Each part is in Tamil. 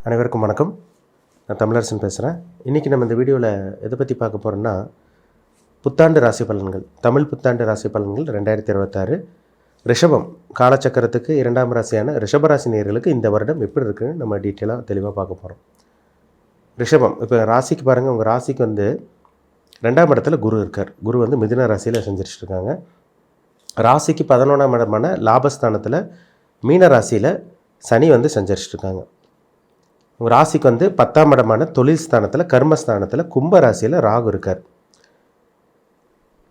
அனைவருக்கும் வணக்கம். நான் தமிழரசன் பேசுகிறேன். இன்றைக்கி நம்ம இந்த வீடியோவில் எதை பற்றி பார்க்க போகிறோம்னா, புத்தாண்டு ராசி பலன்கள், தமிழ் புத்தாண்டு ராசி பலன்கள் 2026. ரிஷபம் காலச்சக்கரத்துக்கு 2ஆம் ராசியான ரிஷபராசி நேயர்களுக்கு இந்த வருடம் எப்படி இருக்குன்னு நம்ம டீட்டெயிலாக தெளிவாக பார்க்க போகிறோம். ரிஷபம் இப்போ ராசிக்கு பாருங்கள், உங்கள் ராசிக்கு 2ஆம் இடத்துல குரு இருக்கார். குரு மிதுன ராசியில் செஞ்சிருச்சுருக்காங்க. ராசிக்கு 11ஆம் இடமான லாபஸ்தானத்தில் மீன ராசியில் சனி செஞ்சிருச்சுருக்காங்க. உங்கள் ராசிக்கு 10ஆம் இடமான தொழில் ஸ்தானத்தில் கர்மஸ்தானத்தில் கும்ப ராசியில் ராகு இருக்கார்.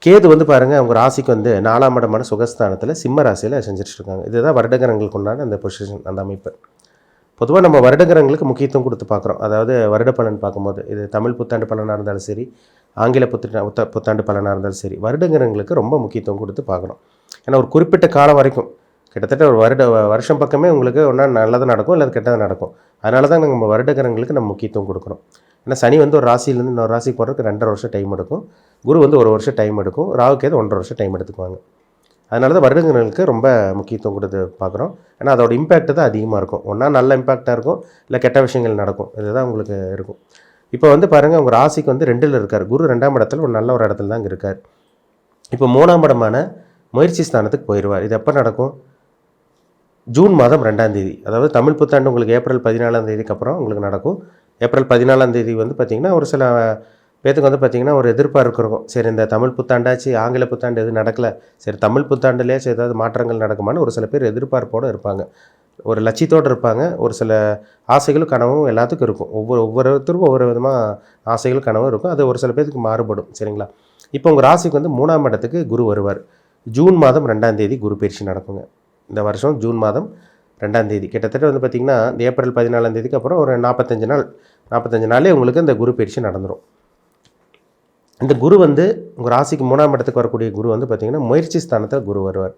கேது பாருங்கள், அவங்க ராசிக்கு 4ஆம் இடமான சுகஸ்தானத்தில் சிம்ம ராசியில் செஞ்சிட்ருக்காங்க. இதுதான் வருடகிரகங்களுக்கு உண்டான அந்த பொசிஷன், அந்த அமைப்பு. பொதுவாக நம்ம வருடகிரகங்களுக்கு முக்கியத்துவம் கொடுத்து பார்க்குறோம். அதாவது வருட பலன் பார்க்கும்போது இது தமிழ் புத்தாண்டு பலனாக இருந்தாலும் சரி, ஆங்கில புத்தாண்டு பலனாக இருந்தாலும் சரி, வருடகிரகங்களுக்கு ரொம்ப முக்கியத்துவம் கொடுத்து பார்க்கணும். ஏன்னா ஒரு குறிப்பிட்ட காலம் வரைக்கும், கிட்டத்தட்ட ஒரு வருஷம் பக்கமே உங்களுக்கு ஒன்றா நல்லது நடக்கும், இல்லை கெட்டது நடக்கும். அதனால தான் நம்ம வருடகிரகங்களுக்கு நம்ம முக்கியத்துவம் கொடுக்குறோம். ஏன்னா சனி ஒரு ராசியிலேருந்து இன்னொரு ராசிக்கு போகிறதுக்கு 2.5 வருஷம் டைம் எடுக்கும். குரு 1 வருஷம் டைம் எடுக்கும். ராகுக்கேது 1.5 வருஷம் டைம் எடுத்துக்குவாங்க. அதனால தான் வருடகிரகங்களுக்கு ரொம்ப முக்கியத்துவம் கொடுத்து பார்க்குறோம். ஏன்னா அதோட இம்பேக்ட் தான் அதிகமாக இருக்கும். ஒன்றா நல்ல இம்பேக்டாக இருக்கும், இல்லை கெட்ட விஷயங்கள் நடக்கும். இதுதான் உங்களுக்கு இருக்கும். இப்போ பாருங்கள், உங்கள் ராசிக்கு 2ல் இருக்கார். குரு 2ஆம் இடத்துல ஒரு நல்ல ஒரு இடத்துல தான் இருக்கார். இப்போ 3ஆம் இடமான முயற்சி ஸ்தானத்துக்கு போயிடுவார். இது எப்போ நடக்கும்? ஜூன் மாதம் 2ஆம் தேதி. அதாவது தமிழ் புத்தாண்டு உங்களுக்கு ஏப்ரல் 14ஆம் தேதிக்கு அப்புறம் உங்களுக்கு நடக்கும். ஏப்ரல் 14ஆம் தேதி பார்த்திங்கன்னா ஒரு சில பேத்துக்கு பார்த்திங்கன்னா ஒரு எதிர்பார்ப்பு இருக்கும். சரி, இந்த தமிழ் புத்தாண்டாச்சு, ஆங்கில புத்தாண்டு எதுவும் நடக்கலை, சரி தமிழ் புத்தாண்டுலேயே ஏதாவது மாற்றங்கள் நடக்குமான்னு ஒரு சில பேர் எதிர்பார்ப்போடு இருப்பாங்க. ஒரு லட்சியத்தோடு இருப்பாங்க. ஒரு சில ஆசைகளும் கனவும் எல்லாத்துக்கும் இருக்கும். ஒவ்வொருத்தருக்கும் ஒவ்வொரு விதமாக ஆசைகளும் கனவும் இருக்கும். அது ஒரு சில பேருக்கு மாறுபடும். சரிங்களா? இப்போ உங்கள் ராசிக்கு 3ஆம் இடத்துக்கு குரு வருவார். ஜூன் மாதம் 2ஆம் தேதி குரு பயிற்சி நடக்குங்க. இந்த வருஷம் ஜூன் மாதம் 2ஆம் தேதி. கிட்டத்தட்ட பார்த்திங்கன்னா இந்த ஏப்ரல் 14ஆம் தேதிக்கு அப்புறம் ஒரு 45 நாளே உங்களுக்கு இந்த குரு பயிற்சி நடந்துடும். இந்த குரு உங்கள் ராசிக்கு 3ஆம் இடத்துக்கு வரக்கூடிய குரு பார்த்திங்கன்னா முயற்சி ஸ்தானத்தில் குரு வருவார்.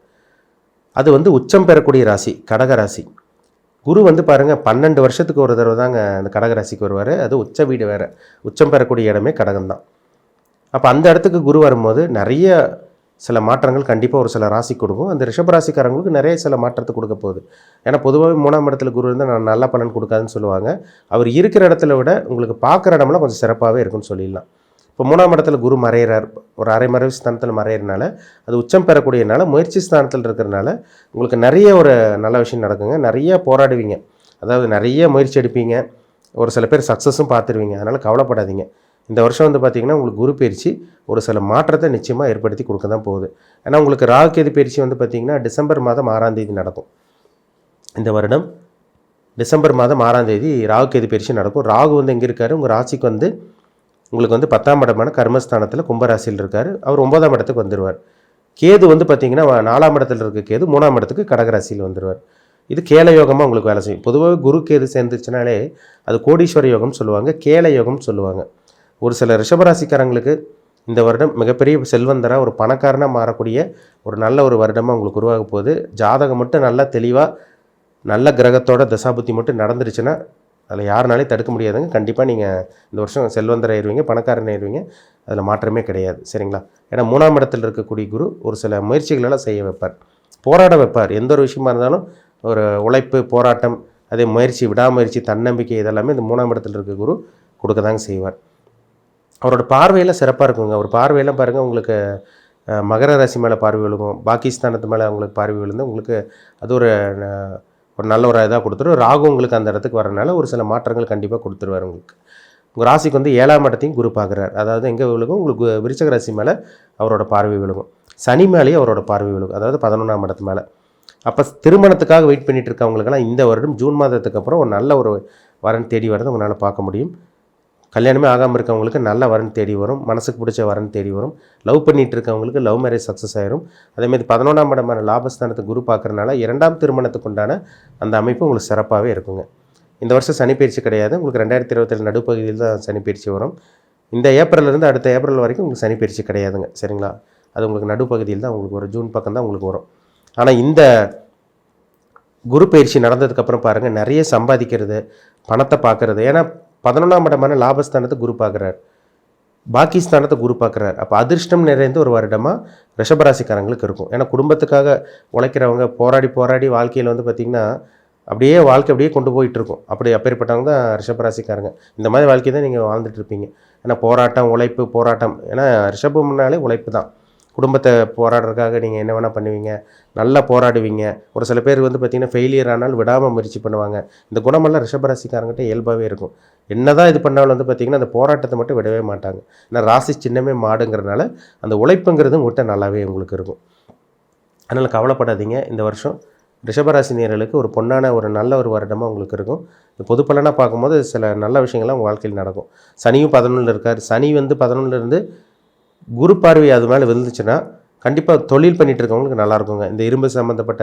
அது உச்சம் பெறக்கூடிய ராசி கடக ராசி. குரு பாருங்கள் 12 வருஷத்துக்கு ஒரு தடவை தாங்க அந்த கடக ராசிக்கு வருவார். அது உச்ச வீடு வேறு, உச்சம் பெறக்கூடிய இடமே கடகம் தான். அப்போ அந்த இடத்துக்கு குரு வரும்போது நிறைய சில மாற்றங்கள் கண்டிப்பாக ஒரு சில ராசி கொடுக்கும். அந்த ரிஷபராசிக்காரங்களுக்கு நிறைய சில மாற்றத்தை கொடுக்க போகுது. ஏன்னா பொதுவாகவே 3ஆம் இடத்துல குரு நான் நல்ல பலன் கொடுக்காதுன்னு சொல்லுவாங்க. அவர் இருக்கிற இடத்துல விட உங்களுக்கு பார்க்குற இடம்லாம் கொஞ்சம் சிறப்பாகவே இருக்குன்னு சொல்லிடலாம். இப்போ 3ஆம் இடத்துல குரு மறையிறார், ஒரு அரைமறைவு ஸ்தானத்தில் மறையிறனால, அது உச்சம் பெறக்கூடியனால, முயற்சி ஸ்தானத்தில் இருக்கிறனால உங்களுக்கு நிறைய ஒரு நல்ல விஷயம் நடக்குங்க. நிறைய போராடுவீங்க, அதாவது நிறைய முயற்சி எடுப்பீங்க. ஒரு சில பேர் சக்ஸஸும் பார்த்துருவீங்க. அதனால் கவலைப்படாதீங்க. இந்த வருஷம் பார்த்திங்கன்னா உங்களுக்கு குரு பயிற்சி ஒரு சில மாற்றத்தை நிச்சயமாக ஏற்படுத்தி கொடுக்க தான் போகுது. ஏன்னா உங்களுக்கு ராகு கேது பயிற்சி பார்த்திங்கன்னா டிசம்பர் மாதம் 6ஆம் தேதி நடக்கும். இந்த வருடம் டிசம்பர் மாதம் 6ஆம் தேதி ராகு கேது பயிற்சி நடக்கும். ராகு எங்கே இருக்கார்? உங்கள் ராசிக்கு உங்களுக்கு 10ஆம் இடமான கர்மஸ்தானத்தில் கும்பராசியில் இருக்கார். அவர் 9ஆம் இடத்துக்கு வந்துடுவார். கேது பார்த்திங்கன்னா 4ஆம் இடத்துல இருக்க கேது 3ஆம் இடத்துக்கு கடகராசியில் வந்துடுவார். இது கேல யோகமாக உங்களுக்கு வேலை செய்யும். பொதுவாக குரு கேது சேர்ந்துச்சுனாலே அது கோடீஸ்வர யோகம்னு சொல்லுவாங்க, கேல யோகம்னு சொல்லுவாங்க. ஒரு சில ரிஷபராசிக்காரங்களுக்கு இந்த வருடம் மிகப்பெரிய செல்வந்தராக ஒரு பணக்காரனாக மாறக்கூடிய ஒரு நல்ல ஒரு வருடமாக உங்களுக்கு உருவாக போகுது. ஜாதகம் மட்டும் நல்லா தெளிவாக நல்ல கிரகத்தோட தசாபுத்தி மட்டும் நடந்துருச்சுன்னா அதில் யாருனாலையும் தடுக்க முடியாதுங்க. கண்டிப்பாக நீங்கள் இந்த வருஷம் செல்வந்தராயிருவீங்க, பணக்காரனாயிருவீங்க. அதில் மாற்றமே கிடையாது. சரிங்களா? ஏன்னா 3ஆம் இடத்தில் இருக்கக்கூடிய குரு ஒரு சில முயற்சிகளெல்லாம் செய்ய வைப்பார், போராட வைப்பார். எந்த ஒரு விஷயமா இருந்தாலும் ஒரு உழைப்பு, போராட்டம், அதே முயற்சி, விடாமுயற்சி, தன்னம்பிக்கை, இதெல்லாமே இந்த 3ஆம் இடத்தில் இருக்க குரு கொடுக்க தாங்க செய்வார். அவரோட பார்வையெல்லாம் சிறப்பாக இருக்குங்க. அவர் பார்வையெல்லாம் பாருங்கள், உங்களுக்கு மகர ராசி மேலே பார்வை விழுகும், பாகிஸ்தானத்து மேலே உங்களுக்கு பார்வை விழுந்து உங்களுக்கு அது ஒரு நல்ல ஒரு இதாக கொடுத்துரும். ராகு உங்களுக்கு அந்த இடத்துக்கு வரனால ஒரு சில மாற்றங்கள் கண்டிப்பாக கொடுத்துருவார் உங்களுக்கு. உங்கள் ராசிக்கு 7ஆம் இடத்தையும் குரு பார்க்குறார். அதாவது எங்கே விழுகும்? உங்களுக்கு விருச்சிக ராசி மேலே அவரோட பார்வை விழுகும். சனி மேலேயும் அவரோட பார்வை விழுகும், அதாவது 11ஆம் இடத்து மேலே. அப்போ திருமணத்துக்காக வெயிட் பண்ணிகிட்டு இருக்கவங்களுக்கெல்லாம் இந்த வருடம் ஜூன் மாதத்துக்கு அப்புறம் ஒரு நல்ல ஒரு வரன் தேடி வரதை உங்களால் பார்க்க முடியும். கல்யாணமே ஆகாமல் இருக்கவங்களுக்கு நல்ல வரன் தேடி வரும், மனசுக்கு பிடிச்ச வரன் தேடி வரும். லவ் பண்ணிகிட்டு இருக்கவங்களுக்கு லவ் மேரேஜ் சக்ஸஸ் ஆயிரும். அதேமாதிரி 11ஆம் இடமான லாபஸ்தானத்தை குரு பார்க்குறனால 2ஆம் திருமணத்துக்கு உண்டான அந்த அமைப்பு உங்களுக்கு சிறப்பாகவே இருக்குங்க. இந்த வருஷம் சனி பயிற்சி கிடையாது. உங்களுக்கு 2027 நடுப்பகுதியில் தான் சனி பயிற்சி வரும். இந்த ஏப்ரல்லேருந்து அடுத்த ஏப்ரல் வரைக்கும் உங்களுக்கு சனி பயிற்சி கிடையாதுங்க. சரிங்களா? அது உங்களுக்கு நடுப்பகுதியில் தான் உங்களுக்கு ஒரு ஜூன் பக்கம் தான் உங்களுக்கு வரும். ஆனால் இந்த குரு பயிற்சி நடந்ததுக்கப்புறம் பாருங்கள், நிறைய சம்பாதிக்கிறது, பணத்தை பார்க்குறது. ஏன்னா 11ஆம் இடமான லாபஸ்தானத்தை குரு பார்க்குறார், பாகிஸ்தானத்தை குரு பார்க்குறார். அப்போ அதிர்ஷ்டம் நிறைந்த ஒரு வருடமாக ரிஷபராசிக்காரங்களுக்கு இருக்கும். ஏன்னா குடும்பத்துக்காக உழைக்கிறவங்க போராடி வாழ்க்கையில் பார்த்திங்கன்னா அப்படியே வாழ்க்கை அப்படியே கொண்டு போயிட்டுருக்கும். அப்பேற்பட்டவங்க தான் ரிஷபராசிக்காரங்க. இந்த மாதிரி வாழ்க்கை தான் நீங்கள் வாழ்ந்துட்டுருப்பீங்க. ஏன்னா போராட்டம், உழைப்பு, போராட்டம். ஏன்னா ரிஷபம்னாலே உழைப்பு தான். குடும்பத்தை போராடுறதுக்காக நீங்கள் என்ன வேணால் பண்ணுவீங்க, நல்லா போராடுவீங்க. ஒரு சில பேர் வந்து பார்த்திங்கன்னா ஃபெயிலியர் ஆனாலும் விடாமல் முயற்சி பண்ணுவாங்க. இந்த குணமெல்லாம் ரிஷபராசிக்காரங்கிட்ட இயல்பாகவே இருக்கும். என்ன தான் இது பண்ணாலும் வந்து பார்த்திங்கன்னா அந்த போராட்டத்தை மட்டும் விடவே மாட்டாங்க. ஏன்னா ராசி சின்னமே மாடுங்கிறதுனால அந்த உழைப்புங்கிறது உங்கள்கிட்ட நல்லாவே உங்களுக்கு இருக்கும். அதனால் கவலைப்படாதீங்க. இந்த வருஷம் ரிஷபராசினியர்களுக்கு ஒரு பொன்னான ஒரு நல்ல ஒரு வருடமாக உங்களுக்கு இருக்கும். இந்த பொது பலனாக பார்க்கும்போது சில நல்ல விஷயங்கள்லாம் உங்கள் வாழ்க்கையில் நடக்கும். சனியும் 11ல் இருக்கார். சனி வந்து 11ல் இருந்து குரு பார்வை அது மேலே விழுந்துச்சுன்னா கண்டிப்பாக தொழில் பண்ணிகிட்டு இருக்கவங்களுக்கு நல்லாயிருக்குங்க. இந்த இரும்பு சம்மந்தப்பட்ட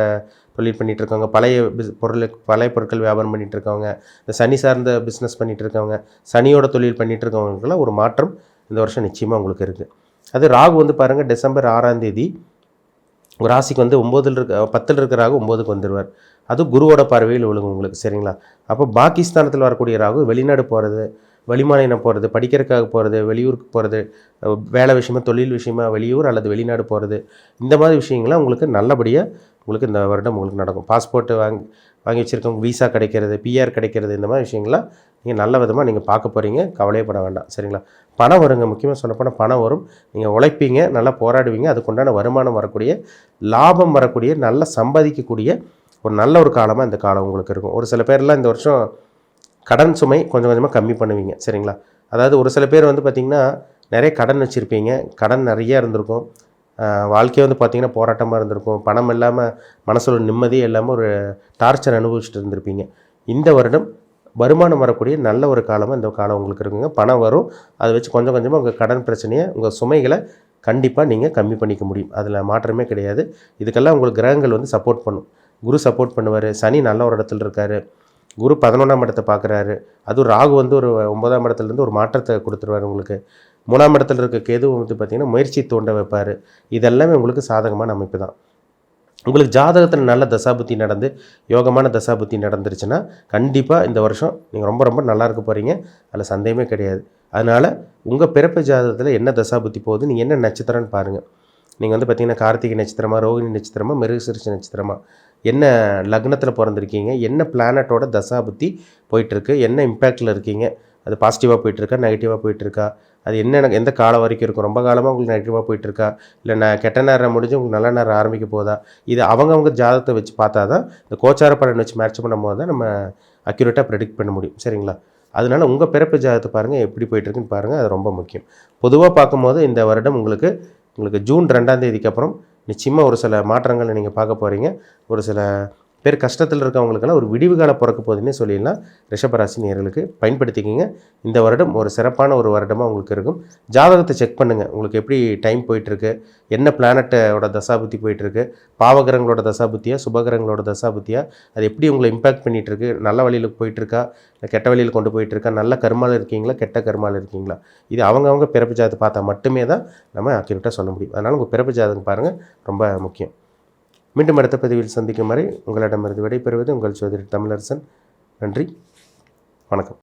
தொழில் பண்ணிகிட்டு இருக்கவங்க, பழைய பொருட்கள் வியாபாரம் பண்ணிகிட்டு இருக்கவங்க, இந்த சனி சார்ந்த பிஸ்னஸ் பண்ணிகிட்டு இருக்கவங்க, சனியோட தொழில் பண்ணிகிட்டு இருக்கவங்களுக்கெல்லாம் ஒரு மாற்றம் இந்த வருஷம் நிச்சயமாக உங்களுக்கு இருக்குது. அது ராகு வந்து பாருங்கள், டிசம்பர் 6ஆம் தேதி ஒரு ராசிக்கு வந்து 10ல் இருக்கிற ராகு 9க்கு வந்துடுவார். அதுவும் குருவோட பார்வையில் விழுகும் உங்களுக்கு. சரிங்களா? அப்போ பாகிஸ்தானத்தில் வரக்கூடிய ராகு வெளிநாடு போகிறது, வெளிமாநிலம் போகிறது, படிக்கிறதுக்காக போகிறது, வெளியூருக்கு போகிறது, வேலை விஷயமா, தொழில் விஷயமா வெளியூர் அல்லது வெளிநாடு போகிறது, இந்த மாதிரி விஷயங்கள்லாம் உங்களுக்கு நல்லபடியாக உங்களுக்கு இந்த வருடம் உங்களுக்கு நடக்கும். பாஸ்போர்ட்டு வாங்கி வச்சுருக்கவங்க விசா கிடைக்கிறது, பிஆர் கிடைக்கிறது, இந்த மாதிரி விஷயங்கள்லாம் நீங்கள் நல்ல விதமாக நீங்கள் பார்க்க போகிறீங்க. கவலையப்பட வேண்டாம். சரிங்களா? பணம் வருங்க. முக்கியமாக சொல்லப்போனால் பணம் வரும். நீங்கள் உழைப்பீங்க, நல்லா போராடுவீங்க. அதுக்குண்டான வருமானம் வரக்கூடிய, லாபம் வரக்கூடிய, நல்லா சம்பாதிக்கக்கூடிய ஒரு நல்ல ஒரு காலமாக இந்த காலம் உங்களுக்கு இருக்கும். ஒரு சில பேர்லாம் இந்த வருஷம் கடன் சுமை கொஞ்சம் கொஞ்சமாக கம்மி பண்ணுவீங்க. சரிங்களா? அதாவது ஒரு சில பேர் வந்து பார்த்திங்கன்னா நிறைய கடன் வச்சுருப்பீங்க. கடன் நிறையா இருந்திருக்கும். வாழ்க்கையை வந்து பார்த்திங்கன்னா போராட்டமாக இருந்திருக்கும். பணம் இல்லாமல் மனசில் ஒரு நிம்மதியே இல்லாமல் ஒரு டார்ச்சர் அனுபவிச்சுட்டு இருந்திருப்பீங்க. இந்த வருடம் வருமானம் வரக்கூடிய நல்ல ஒரு காலமாக இந்த காலம் உங்களுக்கு இருக்குங்க. பணம் வரும். அதை வச்சு கொஞ்சம் கொஞ்சமாக உங்கள் கடன் பிரச்சனையை, உங்கள் சுமைகளை கண்டிப்பாக நீங்கள் கம்மி பண்ணிக்க முடியும். அதில் மாற்றமே கிடையாது. இதுக்கெல்லாம் உங்களுக்கு கிரகங்கள் வந்து சப்போர்ட் பண்ணும். குரு சப்போர்ட் பண்ணுவார். சனி நல்ல ஒரு இடத்துல இருக்கார். குரு 11ஆம் இடத்தை பார்க்குறாரு. அதுவும் ராகு வந்து ஒரு 9ஆம் இடத்துலேருந்து ஒரு மாற்றத்தை கொடுத்துருவார் உங்களுக்கு. 3ஆம் இடத்துல இருக்க கேது வந்து பார்த்திங்கன்னா முயற்சி தூண்ட வைப்பார். இதெல்லாமே உங்களுக்கு சாதகமான அமைப்பு தான். உங்களுக்கு ஜாதகத்தில் நல்ல தசாபுத்தி நடந்து, யோகமான தசாபுத்தி நடந்துருச்சுன்னா கண்டிப்பாக இந்த வருஷம் நீங்கள் ரொம்ப ரொம்ப நல்லா இருக்க போகிறீங்க. அதில் சந்தேகமே கிடையாது. அதனால் உங்கள் பிறப்பு ஜாதகத்தில் என்ன தசாபுத்தி போகுது, நீங்கள் என்ன நட்சத்திரம்னு பாருங்கள். நீங்கள் வந்து பார்த்திங்கன்னா கார்த்திகை நட்சத்திரமா, ரோகிணி நட்சத்திரமா, மிருகசீரிஷ நட்சத்திரமா, என்ன லக்னத்தில் பிறந்திருக்கீங்க, என்ன பிளானட்டோட தசாபுத்தி போயிட்டுருக்கு, என்ன இம்பேக்டில் இருக்கீங்க, அது பாசிட்டிவாக போயிட்டுருக்கா, நெகட்டிவாக போயிட்டுருக்கா, அது என்ன எந்த காலம் வரைக்கும் இருக்கும், ரொம்ப காலமாக உங்களுக்கு நெகட்டிவாக போயிட்டுருக்கா, இல்லை கெட்ட நேரம் முடிஞ்சு உங்களுக்கு நல்ல நேரம் ஆரம்பிக்க போதா, இது அவங்கவுங்க ஜாதகத்தை வச்சு பார்த்தா தான், இந்த கோச்சார பலன் வச்சு மேட்ச் பண்ணும் போது தான் நம்ம அக்யூரேட்டாக ப்ரெடிக்ட் பண்ண முடியும். சரிங்களா? அதனால் உங்கள் பிறப்பு ஜாதகத்தை பாருங்கள், எப்படி போயிட்டுருக்குன்னு பாருங்கள். அது ரொம்ப முக்கியம். பொதுவாக பார்க்கும்போது இந்த வருடம் உங்களுக்கு ஜூன் 2ஆம் தேதிக்கு அப்புறம் நிச்சயமாக ஒரு சில மாற்றங்களை நீங்கள் பார்க்க போகிறீங்க. ஒரு சில பேர் கஷ்டத்தில் இருக்கவங்களுக்கெல்லாம் ஒரு விடிவு காலம் பிறக்க போகுதுன்னே சொல்லிடலாம். ரிஷபராசி நேயர்களுக்கு பயன்படுத்திக்கிங்க. இந்த வருடம் ஒரு சிறப்பான ஒரு வருடமாக உங்களுக்கு இருக்கும். ஜாதகத்தை செக் பண்ணுங்கள். உங்களுக்கு எப்படி டைம் போயிட்டுருக்கு, என்ன பிளானட்டோட தசாபுத்தி போயிட்டுருக்கு, பாவகிரகங்களோட தசாபுத்தியா, சுபகிரகங்களோட தசாபுத்தியா, அது எப்படி உங்களை இம்பேக்ட் பண்ணிகிட்ருக்கு, நல்ல வழியில் போயிட்டுருக்கா, இல்லை கெட்ட வழியில் கொண்டு போயிட்டுருக்கா, நல்ல கர்மாவில் இருக்கீங்களா, கெட்ட கர்மாவில் இருக்கீங்களா, இது அவங்கவுங்க பிறப்பு ஜாதகத்தை பார்த்தா மட்டுமே தான் நம்ம அக்யூரேட்டாக சொல்ல முடியும். அதனால் உங்கள் பிறப்பு ஜாதகம் பாருங்கள், ரொம்ப முக்கியம். மீண்டும் அடுத்த பதிவில் சந்திக்கும் வரை உங்களிடமிருந்து விடைபெறுவது உங்கள் சோதரி தமிழரசன். நன்றி, வணக்கம்.